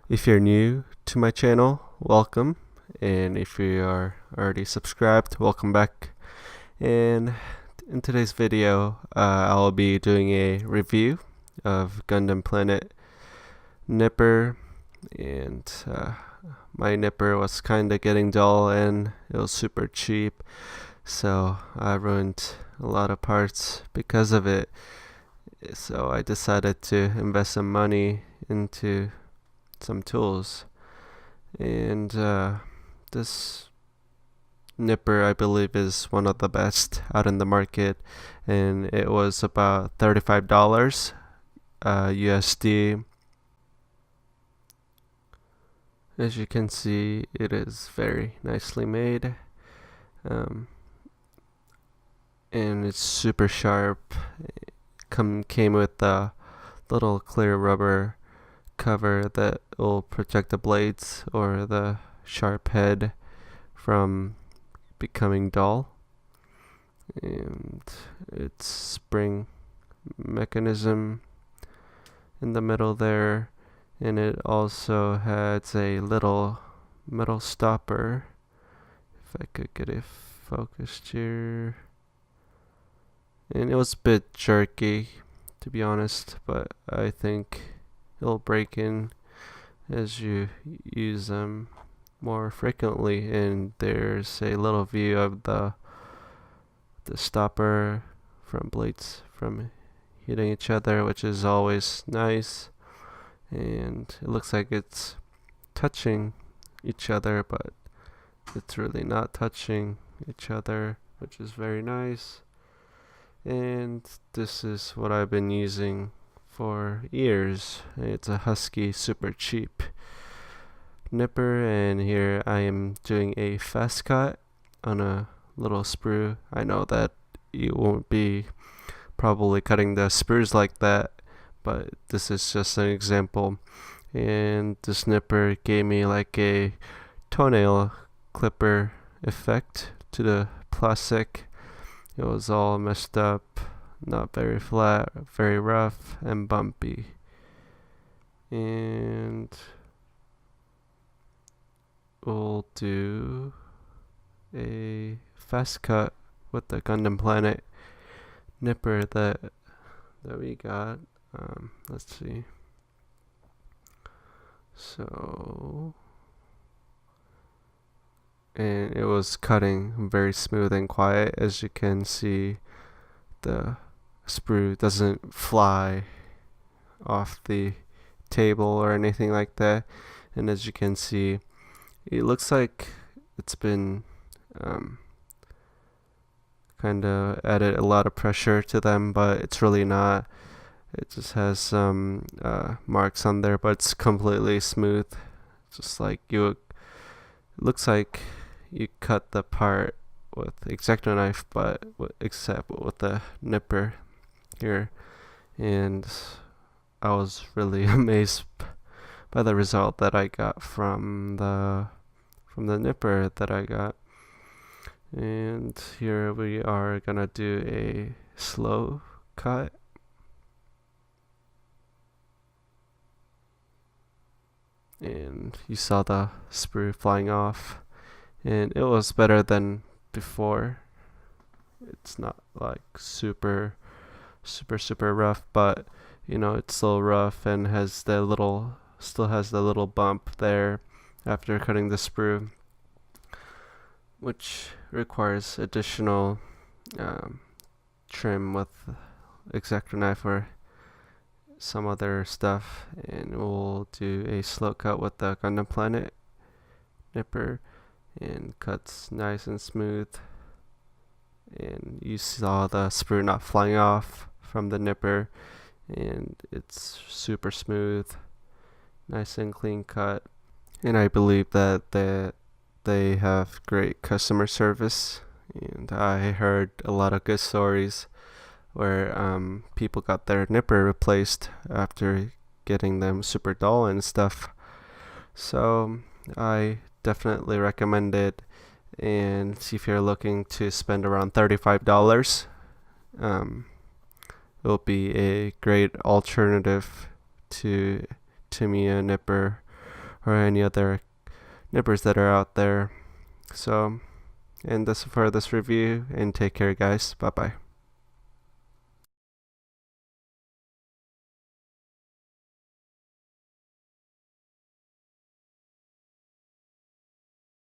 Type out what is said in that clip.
If you're new to my channel, welcome. And if you are already subscribed, welcome back. And in today's video, I'll be doing a review of Gundam Planet Nipper. And my Nipper was kind of getting dull and it was super cheap. So I ruined a lot of parts because of it. So I decided to invest some money into some tools. And this Nipper, I believe, is one of the best out in the market, and it was about $35 USD. As you can see, it is very nicely made, and it's super sharp. Came with a little clear rubber cover that will protect the blades or the sharp head from becoming dull, and its spring mechanism in the middle there, and it also has a little metal stopper. If I could get it focused here. And it was a bit jerky, to be honest, but I think it'll break in as you use them more frequently. And there's a little view of the stopper from blades from hitting each other, which is always nice. And it looks like it's touching each other, but it's really not touching each other, which is very nice. And this is what I've been using for years. It's a Husky super cheap Nipper, and here I am doing a fast cut on a little sprue. I know that you won't be probably cutting the sprues like that, but this is just an example. And this Nipper gave me like a toenail clipper effect to the plastic. It was all messed up, not very flat, very rough and bumpy. And we'll do a fast cut with the Gundam Planet Nipper that we got. Let's see. So, and it was cutting very smooth and quiet. As you can see, the sprue doesn't fly off the table or anything like that. And as you can see, it looks like it's been kind of added a lot of pressure to them, but it's really not. It just has some marks on there, but it's completely smooth. Just like it looks like you cut the part with X-Acto knife, but except with the Nipper here. And I was really amazed by the result that I got from the Nipper that I got. And here we are gonna do a slow cut. And you saw the sprue flying off, and it was better than before. It's not like super rough, but you know, it's still rough and still has the little bump there after cutting the sprue, which requires additional trim with X-Acto knife or some other stuff. And we'll do a slow cut with the Gundam Planet Nipper, and cuts nice and smooth. And you saw the sprue not flying off from the Nipper, and it's super smooth, nice and clean cut. And I believe that they have great customer service, and I heard a lot of good stories where people got their Nipper replaced after getting them super dull and stuff. So I definitely recommend it. And if you're looking to spend around $35, it'll be a great alternative to Tamiya Nipper or any other nippers that are out there. So, and that's for this review, and take care, guys. Bye bye.